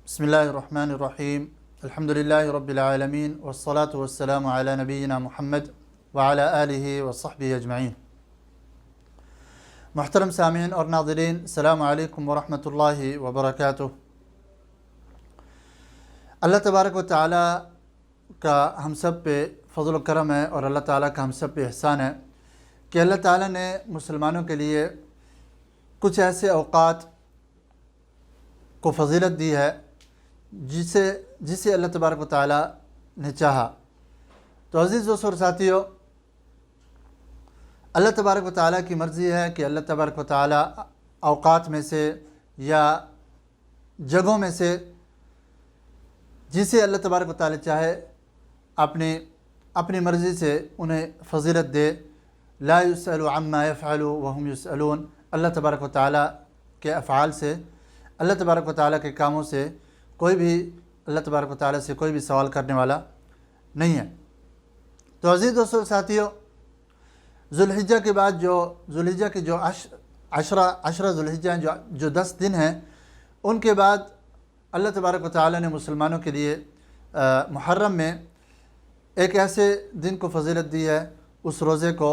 بسم الله الرحمن الرحيم الحمد لله رب العالمين والصلاة والسلام على نبينا محمد وعلى آله وصحبه اجمعین۔ محترم سامعین اور ناظرین، السلام علیکم ورحمۃ اللہ وبرکاتہ۔ اللہ تبارک و تعالیٰ کا ہم سب پہ فضل و کرم ہے، اور اللہ تعالیٰ کا ہم سب پہ احسان ہے کہ اللہ تعالیٰ نے مسلمانوں کے لیے کچھ ایسے اوقات کو فضیلت دی ہے جسے اللہ تبارک و تعالیٰ نے چاہا۔ تو عزیز دوستو اور ساتھیو، اللہ تبارک و تعالیٰ کی مرضی ہے کہ اللہ تبارک و تعالیٰ اوقات میں سے یا جگہوں میں سے جسے اللہ تبارک و تعالیٰ چاہے اپنی مرضی سے انہیں فضیلت دے۔ لا يسأل عما يفعل وهم يسألون۔ اللہ تبارک و تعالیٰ کے افعال سے، اللہ تبارک و تعالیٰ کے کاموں سے کوئی بھی اللہ تبارک و تعالیٰ سے کوئی بھی سوال کرنے والا نہیں ہے۔ تو عزیز دوستو ساتھیو، ذوالحجہ کے بعد ذوالحجہ کے جو عشرہ ذوالحجہ ہیں، جو 10 دن ہیں، ان کے بعد اللہ تبارک و تعالیٰ نے مسلمانوں کے لیے محرم میں ایک ایسے دن کو فضیلت دی ہے، اس روزے کو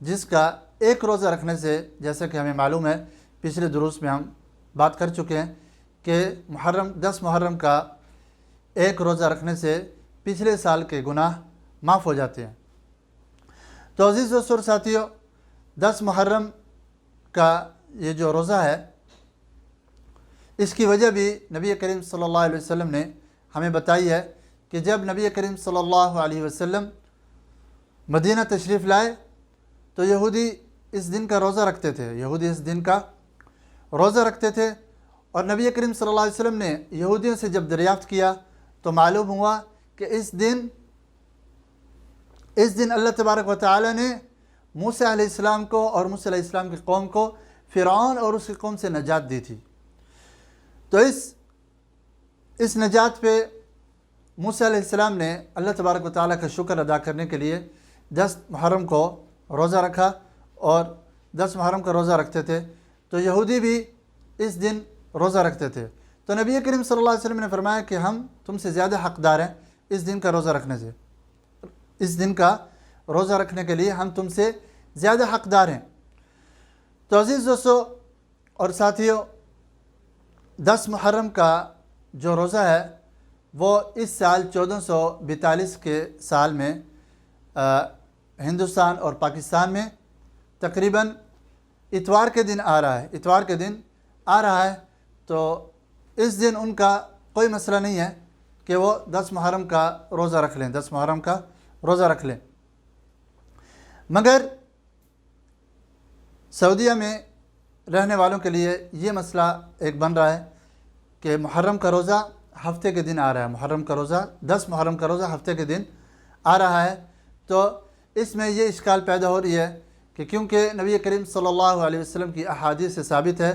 جس کا ایک روزہ رکھنے سے، جیسا کہ ہمیں معلوم ہے، پچھلے دروس میں ہم بات کر چکے ہیں کہ 10 محرم کا ایک روزہ رکھنے سے پچھلے سال کے گناہ معاف ہو جاتے ہیں۔ تو عزیز دوستو اور ساتھیو، 10 محرم کا یہ جو روزہ ہے، اس کی وجہ بھی نبی کریم صلی اللہ علیہ وسلم نے ہمیں بتائی ہے کہ جب نبی کریم صلی اللہ علیہ وسلم مدینہ تشریف لائے تو یہودی اس دن کا روزہ رکھتے تھے، اور نبی کریم صلی اللہ علیہ وسلم نے یہودیوں سے جب دریافت کیا تو معلوم ہوا کہ اس دن اللہ تبارک و تعالی نے موسیٰ علیہ السلام کو اور موسیٰ علیہ السلام کی قوم کو فرعون اور اس کی قوم سے نجات دی تھی۔ تو اس نجات پہ موسیٰ علیہ السلام نے اللہ تبارک و تعالیٰ کا شکر ادا کرنے کے لیے 10 محرم کو روزہ رکھا، اور 10 محرم کا روزہ رکھتے تھے۔ تو یہودی بھی اس دن روزہ رکھتے تھے، تو نبی کریم صلی اللہ علیہ وسلم نے فرمایا کہ ہم تم سے زیادہ حقدار ہیں اس دن کا روزہ رکھنے سے، اس دن کا روزہ رکھنے کے لیے ہم تم سے زیادہ حقدار ہیں۔ تو عزیز دوستو اور ساتھیو، 10 محرم کا جو روزہ ہے وہ اس سال 1442 کے سال میں ہندوستان اور پاکستان میں تقریباً اتوار کے دن آ رہا ہے۔ تو اس دن ان کا کوئی مسئلہ نہیں ہے کہ وہ 10 محرم کا روزہ رکھ لیں، 10 محرم کا روزہ رکھ لیں۔ مگر سعودیہ میں رہنے والوں کے لیے یہ مسئلہ ایک بن رہا ہے کہ محرم کا روزہ ہفتے کے دن آ رہا ہے، 10 محرم کا روزہ ہفتے کے دن آ رہا ہے۔ تو اس میں یہ اشکال پیدا ہو رہی ہے کہ کیونکہ نبی کریم صلی اللہ علیہ وسلم کی احادیث سے ثابت ہے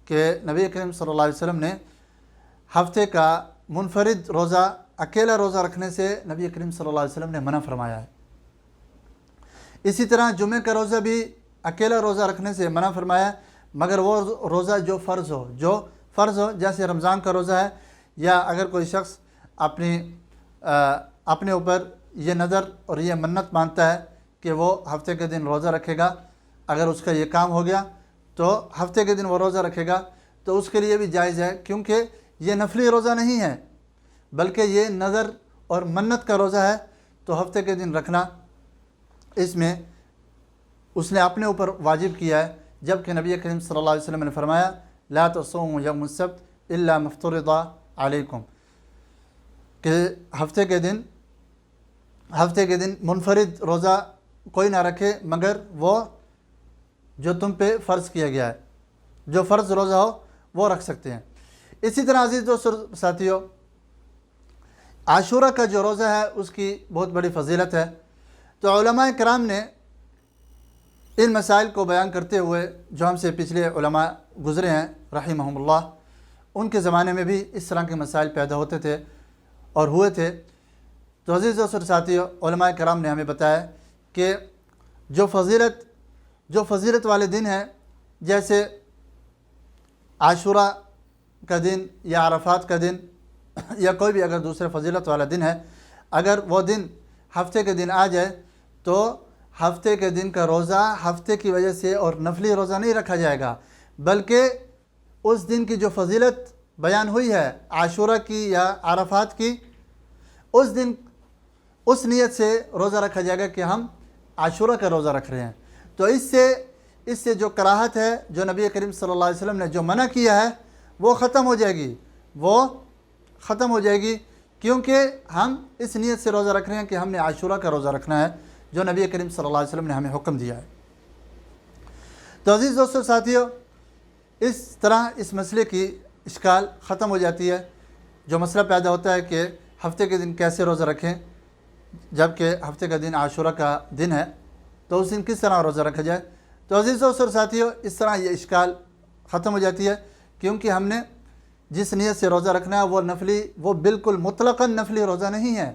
کہ نبی کریم صلی اللہ علیہ وسلم نے ہفتے کا منفرد روزہ، اکیلا روزہ رکھنے سے نبی کریم صلی اللہ علیہ وسلم نے منع فرمایا ہے۔ اسی طرح جمعہ کا روزہ بھی اکیلا روزہ رکھنے سے منع فرمایا ہے، مگر وہ روزہ جو فرض ہو، جیسے رمضان کا روزہ ہے، یا اگر کوئی شخص اپنے اوپر یہ نظر اور یہ منت مانتا ہے کہ وہ ہفتے کے دن روزہ رکھے گا، اگر اس کا یہ کام ہو گیا تو ہفتے کے دن وہ روزہ رکھے گا، تو اس کے لیے بھی جائز ہے، کیونکہ یہ نفلی روزہ نہیں ہے بلکہ یہ نظر اور منت کا روزہ ہے۔ تو ہفتے کے دن رکھنا اس میں اس نے اپنے اوپر واجب کیا ہے، جبکہ نبی کریم صلی اللہ علیہ وسلم نے فرمایا لا تصوموا یوم السبت الا ما افترض علیکم، کہ ہفتے کے دن منفرد روزہ کوئی نہ رکھے مگر وہ جو تم پہ فرض کیا گیا ہے، جو فرض روزہ ہو وہ رکھ سکتے ہیں۔ اسی طرح عزیز دوستو ساتھیو، عاشورہ کا جو روزہ ہے اس کی بہت بڑی فضیلت ہے۔ تو علماء کرام نے ان مسائل کو بیان کرتے ہوئے، جو ہم سے پچھلے علماء گزرے ہیں رحمہم اللہ، ان کے زمانے میں بھی اس طرح کے مسائل پیدا ہوتے تھے اور ہوئے تھے۔ تو عزیز دوستو ساتھیو، علماء کرام نے ہمیں بتایا کہ جو فضیلت والے دن ہیں، جیسے عاشورہ کا دن یا عرفات کا دن، یا کوئی بھی اگر دوسرے فضیلت والا دن ہے، اگر وہ دن ہفتے کے دن آ جائے تو ہفتے کے دن کا روزہ ہفتے کی وجہ سے اور نفلی روزہ نہیں رکھا جائے گا، بلکہ اس دن کی جو فضیلت بیان ہوئی ہے عاشورہ کی یا عرفات کی، اس دن اس نیت سے روزہ رکھا جائے گا کہ ہم عاشورہ کا روزہ رکھ رہے ہیں۔ تو اس سے جو کراہت ہے، جو نبی کریم صلی اللہ علیہ وسلم نے جو منع کیا ہے، وہ ختم ہو جائے گی، کیونکہ ہم اس نیت سے روزہ رکھ رہے ہیں کہ ہم نے عاشورہ کا روزہ رکھنا ہے جو نبی کریم صلی اللہ علیہ وسلم نے ہمیں حکم دیا ہے۔ تو عزیز دوستو ساتھیو، اس طرح اس مسئلے کی اشکال ختم ہو جاتی ہے۔ جو مسئلہ پیدا ہوتا ہے کہ ہفتے کے دن کیسے روزہ رکھیں جبکہ ہفتے کا دن عاشورہ کا دن ہے، تو اس دن کس طرح روزہ رکھا جائے؟ تو عزیز دوستو ساتھیو، اس طرح یہ اشکال ختم ہو جاتی ہے، کیونکہ ہم نے جس نیت سے روزہ رکھنا ہے وہ بالکل مطلقاً نفلی روزہ نہیں ہے،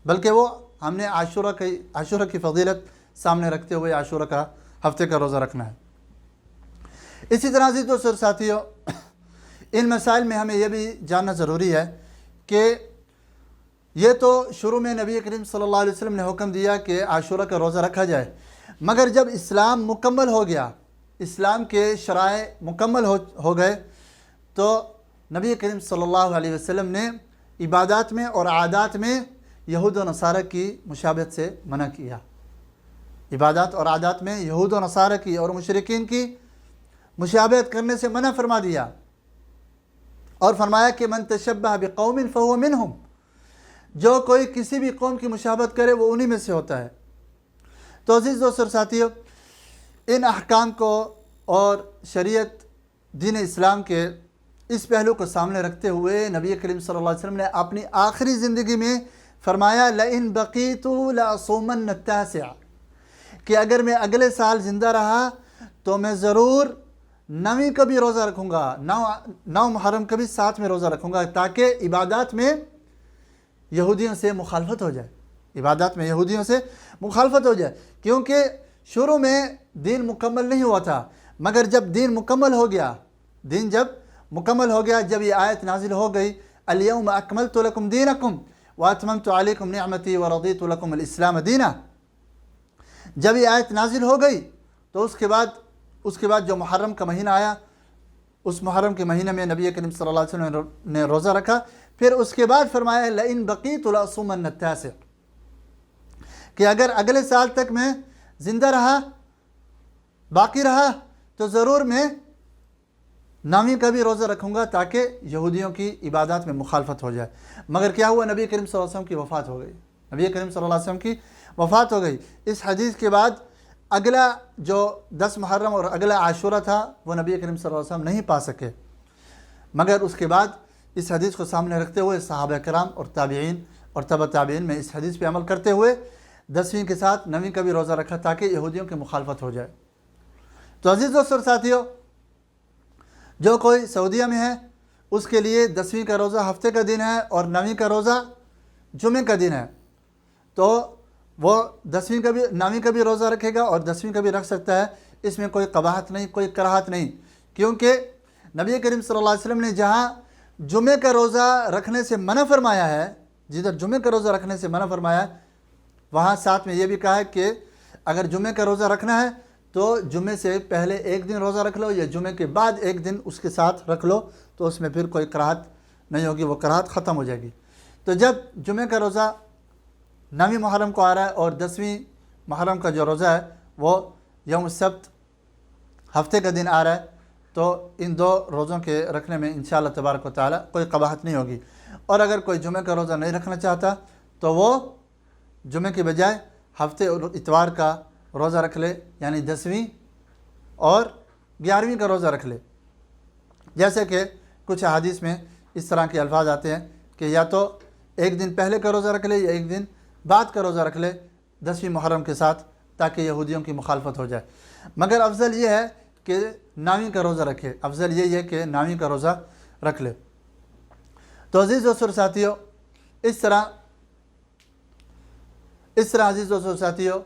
بلکہ وہ ہم نے عاشورہ کی فضیلت سامنے رکھتے ہوئے عاشورہ کا ہفتے کا روزہ رکھنا ہے۔ اسی طرح عزیز دوستو ساتھیو، ان مسائل میں ہمیں یہ بھی جاننا ضروری ہے کہ یہ تو شروع میں نبی کریم صلی اللہ علیہ وسلم نے حکم دیا کہ عاشورہ کا روزہ رکھا جائے، مگر جب اسلام مکمل ہو گیا، اسلام کے شرائع مکمل ہو گئے، تو نبی کریم صلی اللہ علیہ وسلم نے عبادات میں اور عادات میں یہود و نصارہ کی مشابہت سے منع کیا۔ عبادات اور عادات میں یہود و نصارہ کی اور مشرکین کی مشابہت کرنے سے منع فرما دیا، اور فرمایا کہ من تشبہ بقوم فہو منہم، جو کوئی کسی بھی قوم کی مشابہت کرے وہ انہی میں سے ہوتا ہے۔ تو عزیز دوستو اور ساتھیو، ان احکام کو اور شریعت دین اسلام کے اس پہلو کو سامنے رکھتے ہوئے نبی کریم صلی اللہ علیہ وسلم نے اپنی آخری زندگی میں فرمایا لئن بقیت لأصومن التاسع، کہ اگر میں اگلے سال زندہ رہا تو میں ضرور 9ویں کا بھی روزہ رکھوں گا، 9 محرم کا بھی ساتھ میں روزہ رکھوں گا، تاکہ عبادات میں یہودیوں سے مخالفت ہو جائے، کیونکہ شروع میں دین مکمل نہیں ہوا تھا، مگر جب دین مکمل ہو گیا، جب یہ آیت نازل ہو گئی الیوم اکملت لکم دینکم واتممت علیکم نعمتی ورضیت لکم الاسلام دینا، جب یہ آیت نازل ہو گئی تو اس کے بعد جو محرم کا مہینہ آیا، اس محرم کے مہینے میں نبی کریم صلی اللہ علیہ وسلم نے روزہ رکھا۔ پھر اس کے بعد فرمایا لئن بقیت لأصومن التاسع، کہ اگر اگلے سال تک میں زندہ رہا، باقی رہا، تو ضرور میں 9ویں کا بھی روزہ رکھوں گا، تاکہ یہودیوں کی عبادات میں مخالفت ہو جائے۔ مگر کیا ہوا؟ نبی کریم صلی اللہ علیہ وسلم کی وفات ہو گئی۔ اس حدیث کے بعد اگلا جو 10 محرم اور اگلا عاشورہ تھا وہ نبی کریم صلی اللہ علیہ وسلم نہیں پا سکے، مگر اس کے بعد اس حدیث کو سامنے رکھتے ہوئے صحابہ کرام اور تابعین اور تبع تابعین میں اس حدیث پہ عمل کرتے ہوئے 10ویں کے ساتھ 9ویں کا بھی روزہ رکھا، تاکہ یہودیوں کی مخالفت ہو جائے۔ تو عزیز دوستو اور ساتھیو، جو کوئی سعودیہ میں ہے اس کے لیے 10ویں کا روزہ ہفتے کا دن ہے اور 9ویں کا روزہ جمعے کا دن ہے، تو وہ 9ویں کا بھی روزہ رکھے گا اور 10ویں کا بھی رکھ سکتا ہے۔ اس میں کوئی قباحت نہیں، کوئی کراہت نہیں، کیونکہ نبی کریم صلی اللہ علیہ وسلم نے جہاں جمعے کا روزہ رکھنے سے منع فرمایا ہے، جدھر جمعے کا روزہ رکھنے سے منع فرمایا ہے، وہاں ساتھ میں یہ بھی کہا ہے کہ اگر جمعے کا روزہ رکھنا ہے تو جمعے سے پہلے ایک دن روزہ رکھ لو یا جمعے کے بعد ایک دن اس کے ساتھ رکھ لو، تو اس میں پھر کوئی کراہت نہیں ہوگی، وہ کراہت ختم ہو جائے گی۔ تو جب جمعے کا روزہ 9ویں محرم کو آ رہا ہے اور 10ویں محرم کا جو روزہ ہے وہ یوم السبت ہفتے کا دن آ رہا ہے، تو ان 2 روزوں کے رکھنے میں انشاءاللہ تبارک و تعالی کوئی قباحت نہیں ہوگی۔ اور اگر کوئی جمعے کا روزہ نہیں رکھنا چاہتا تو وہ جمعے کے بجائے ہفتے اور اتوار کا روزہ رکھ لے، یعنی 10ویں اور 11ویں کا روزہ رکھ لے۔ جیسے کہ کچھ احادیث میں اس طرح کے الفاظ آتے ہیں کہ یا تو ایک دن پہلے کا روزہ رکھ لے یا ایک دن بعد کا روزہ رکھ لے 10ویں محرم کے ساتھ، تاکہ یہودیوں کی مخالفت ہو جائے۔ مگر افضل یہ ہے کہ 9ویں کا روزہ رکھے، افضل یہ ہے کہ 9ویں کا روزہ رکھ لے۔ تو عزیز دوستو اور ساتھیو، اس طرح عزیز دوستو اور ساتھیو،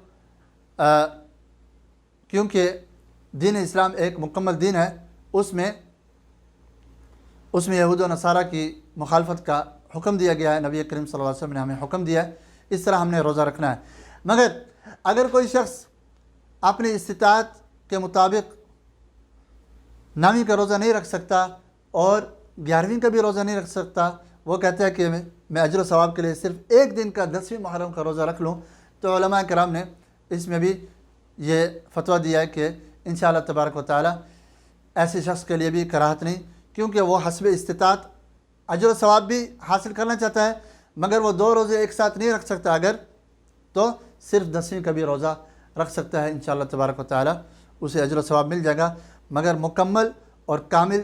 کیونکہ دین اسلام ایک مکمل دین ہے، اس میں اس میں یہود و نصارہ کی مخالفت کا حکم دیا گیا ہے، نبی کریم صلی اللہ علیہ وسلم نے ہمیں حکم دیا ہے، اس طرح ہم نے روزہ رکھنا ہے۔ مگر اگر کوئی شخص اپنی استطاعت کے مطابق نویں کا روزہ نہیں رکھ سکتا اور 11ویں کا بھی روزہ نہیں رکھ سکتا، وہ کہتا ہے کہ میں اجر و ثواب کے لیے صرف ایک دن کا 10ویں محرم کا روزہ رکھ لوں، تو علماء کرام نے اس میں بھی یہ فتویٰ دیا ہے کہ انشاءاللہ تبارک و تعالی ایسے شخص کے لیے بھی کراہت نہیں، کیونکہ وہ حسب استطاعت اجر و ثواب بھی حاصل کرنا چاہتا ہے، مگر وہ 2 روزے ایک ساتھ نہیں رکھ سکتا اگر، تو صرف 10ویں کا بھی روزہ رکھ سکتا ہے، انشاءاللہ تبارک و تعالی اسے اجر و ثواب مل جائے گا۔ مگر مکمل اور کامل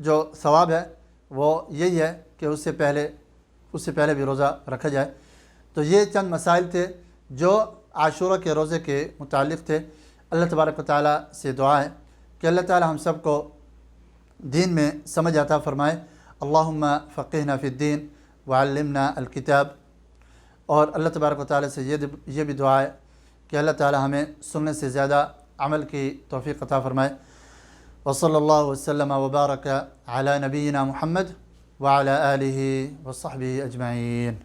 جو ثواب ہے وہ یہی ہے کہ اس سے پہلے بھی روزہ رکھا جائے۔ تو یہ چند مسائل تھے جو عاشورہ کے روزے کے متعلق تھے۔ اللہ تبارک و تعالی سے دعا ہے کہ اللہ تعالی ہم سب کو دین میں سمجھ عطا فرمائے۔ اللہم فقہنا فی الدین وعلمنا الکتاب۔ اور اللہ تبارک و تعالی سے یہ بھی دعا ہے کہ اللہ تعالی ہمیں سننے سے زیادہ عمل کی توفیق عطا فرمائے۔ وصلی اللہ وسلم وبارک علی نبینا محمد وعلی آلہ وصحبہ اجمعین۔